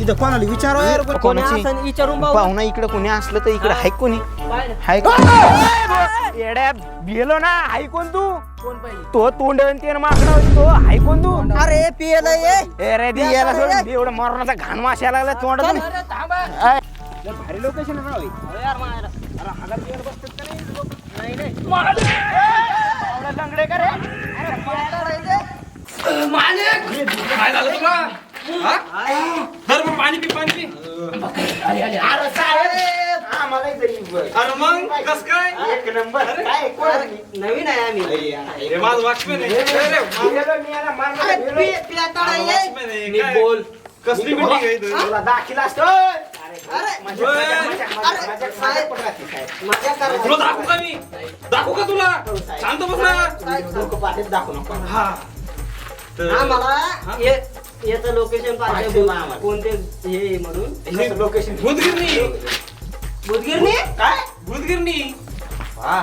इथं कोणाला विचारा यार कोणाची विचारून पाहुणा इकडे कोणी असलं तर इकडे हाय कोणी हाय येड्या गेलो ना हाय कोण तू कोण पाहिजे तो तोंड माकडा तो हाय कोण तू अरे पियला ये रे दी याला सोड एवढं मरणाचा घाण माशा लागला तोंडातून भारी लोकेशन आहे ना यार मारा अरे हागात गेलं बसतात का नाही लोक? नाही नाही एवढा लंगडे का रे अरे मालिक काय झालं तुला हा धर मग पाणी पी अरे साहेब आम्हाला तरी अरे मग कस काय एक नंबर काय कोण नवीन आहे आम्ही अरे माझं वॉचमॅन आहे नीट बोल कसली मीटिंग आहे इथं? दाखिल असतो तुला दाखवू का मी दाखवू का तुला शांत बस ना दाखवू नको हा आम्हाला याचं लोकेशन पाहिजे कोणते हे म्हणून लोकेशन भूतगिरणी बुधगिरणी काय भूतगिरणी वा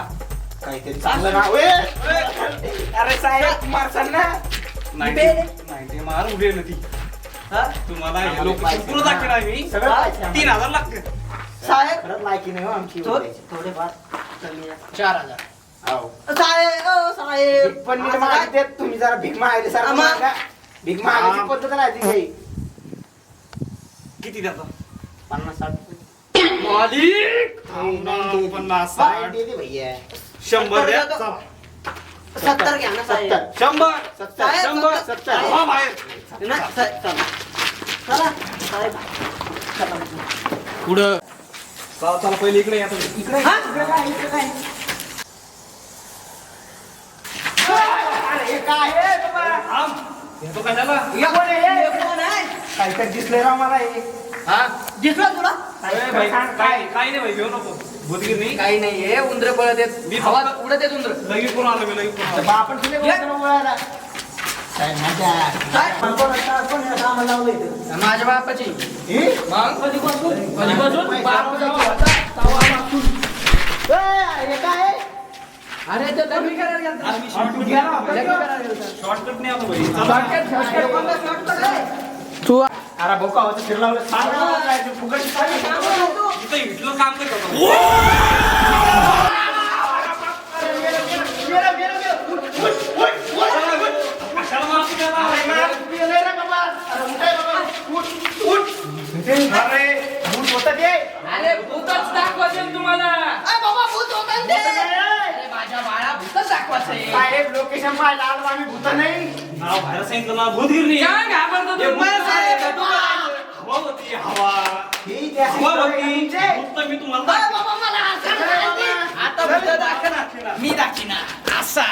काहीतरी चांगलं नाव अरे साहेब मारसाल ना नाही ते मार उडे ना ती तुम्हाला हे लोकेशन पुरं दाखवणार मी सगळं पाहिजे 3000 लागते साहेब खरंच लायकी नाही हो आमची थोडेफार कमी 4000 आहो. साहेब पण मी मागितले तुम्ही जरा भीक मागली सर भीक मागायची पद्धत नाही ती काही किती द्याचा 50-60 मालिक नाही, 50 काय देते भैया 100 द्या 70 घ्या ना साहेब 100 70 70 हा बाहेर ना चला साहेब पुढं चला पहिले इकडे या तुम्ही इकडे इकडे काय अरे हे काय आहे बाबा? थांब येतो कशाला हे कोण आहे हे? कोण आहे काहीतरी दिसलंय राव मला हे हा दिसलं तुला भाई काय नाही भाई घेऊ नको भूतगिरणी काही नाहीये उंदर पळत येत मी हवात फक्त- उडत येत उंदर लगेच करून आलो मी लगेच करून तर आलो. बापण तुला बोलतो ना ओळायला. काय मजा. कोण याचं आम्हाला लावलं इथं? माझ्या बापाची हे? मग कधीपासून बापाची हे काय आहे? अरे ते लग्न करायला गेलता. आज मी शॉर्टकट घ्या ना, आपण लग्न घेऊ. करायला गेलता. शॉर्टकट नाही आलो भाई तू अरे भाऊ कावाचं फिरला होता. सांग ना मला काय ते फुकट सांग. इथं हिटलं काम करत होतो. कशाला मारतो त्याला? गेलंय रे बाबा. अरे उठ आहे बाबा. उठ. अरे भूत होतं ते. अरे भूतच दाखवायचं तुम्हाला बाबा भूत होतं ते अरे माझ्या बाळा भूतच दाखवायचंय साहेब लोकेशन पाहिलं आलो आम्ही भूत नाही. नाव बाहेर सांगितलं ना भूतगिरणी काय घाबरतो हे तू? भूत मला आहे. सांगितलं तू. हवा होती हवा ही त्या हवा होती तुमचे. भूत तर मी तुम्हाला अरे दाखवेन. बाबा मला असं करायचं. आता भूत दाखवणार मी दाखविणार असा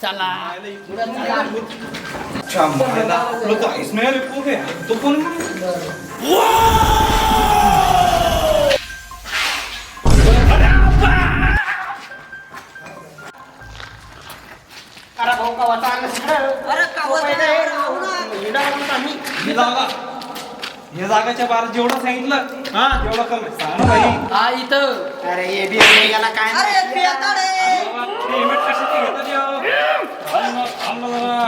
चला अच्छा मायला आपलं काहीच नाही रे पोहे तो कोण अरे भाऊ कावाचं आलं सगळं. अरे कावत पहिलं आहे, हे राहू ना. हिंडा म्हणून आम्ही. ही जागा या जागाच्या बार जेवढं सांगितलं हा तेवढं कमी सांग ना भाई हा इथं अरे हे बी आहे, याला काय अरे नाही. पेताडे पेमेंट कशाची घेतात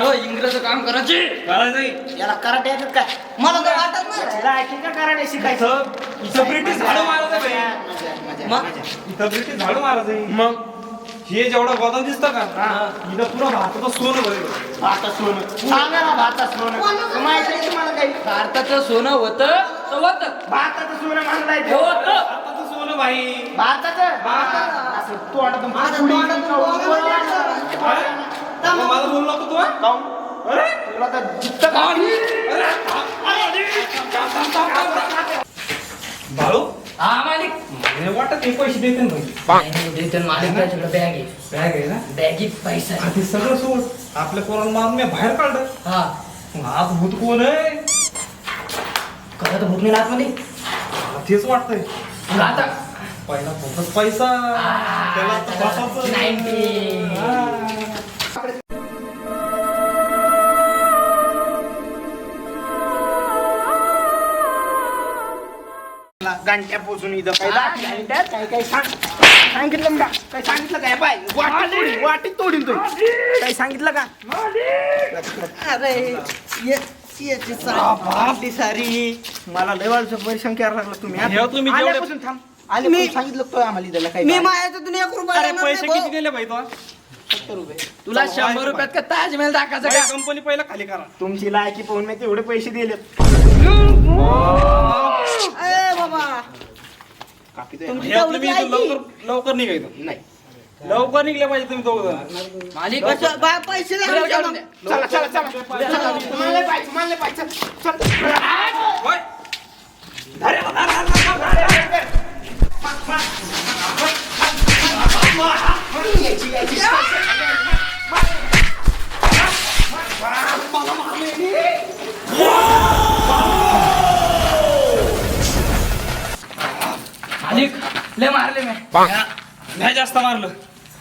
हो इंग्रज काम करायचे करायचं याला कराटे येतात काय मला तर वाटत नाही याला ऐकून का कराटे शिकायचं इथं ब्रिटिश झाडं मारत आहे मजा, भाई मजा, मग? मजा. इथं ब्रिटिश झाडं मारत आहे मग हे जेवढं गोदाम दिसतं का इथं पुरा भारताचं सोनं भरेल भाता सोनं सांगा ना भाता सोनं माहिती आहे तुम्हाला काही भारताचं सोनं होतं तर होतं भाताचं सोनं मानलाय ते. होतं भारताचं सोनं भाई भारताचं असं तोंडातून पुडी मग मला बोलू नको तू हा? अरे तुला तर जित्त खाली. भाऊ हा मालिक मला वाटत हे पैसे देते ना भाई देतो मालिक बॅग आहे बॅग आहे ना बॅगीत पैसा आहे. ते सगळं सोड आपल्या पोराला मारून मी बाहेर काढलं हा मग आज भूत कोण आहे खरं भूत नाही आतमध्ये मला तेच वाटतंय मग आता पहिला फक्त पैसा त्याला आता बसायचं. 90. हा. गांठ्या पोचून इथं काय गांठ्यात काय काय सांगितलं का काय सांगितलं काय पाय वाटी तोडीन तू काही सांगितलं का अरे ये आपली सारी मला लय वाढ परेशान करायला लागला तुम्ही ठेव तुम्ही जेवढे- आल्यापासून थांब आल्यापासून सांगितलं तो आम्हाला द्यायला काही मी माझ्यातून 1 रुपया अरे देणार पैसे नाही, किती दिले भाई तो 70 रुपये तुला 100 रुपयात का ताजमहल दाखवायचं का कंपनी पहिला खाली करा तुमची लायकी पाहून मी तेवढे पैसे दिलेत भाऊ. ए बाबा कापी तुमची हे तेवढी तुम्ही इथून लायकी. लवकर निघायचं नाही लवकर निघले पाहिजे तुम्ही दोघं मालिक कसं- बा, पैसे द्या आमच्या काढून मग. द्या. चला चला चला मला नाही पाहिजे मला नाही पाहिजे चल मालिक लय मारले मी नाही जास्त मारलं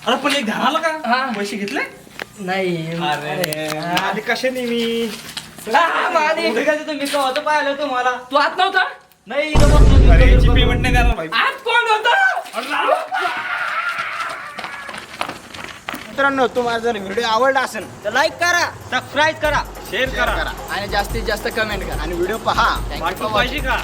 अरे पण एक ध्यान आलं हा. का पैसे घेतले नाही अरे कसे नाही मी मालिक तुम्ही कवाचं पाहिलं तुम्हाला तू आत नव्हता नाही इथं बसलो अरे याची पेमेंट नाही देणार भाई आत कोण होता मित्रांनो तुम्हाला जर व्हिडिओ आवडला असेल तर लाईक करा सबस्क्राईब करा शेअर करा आणि जास्तीत जास्त कमेंट करा आणि व्हिडिओ पहा बाकी पाहिजे का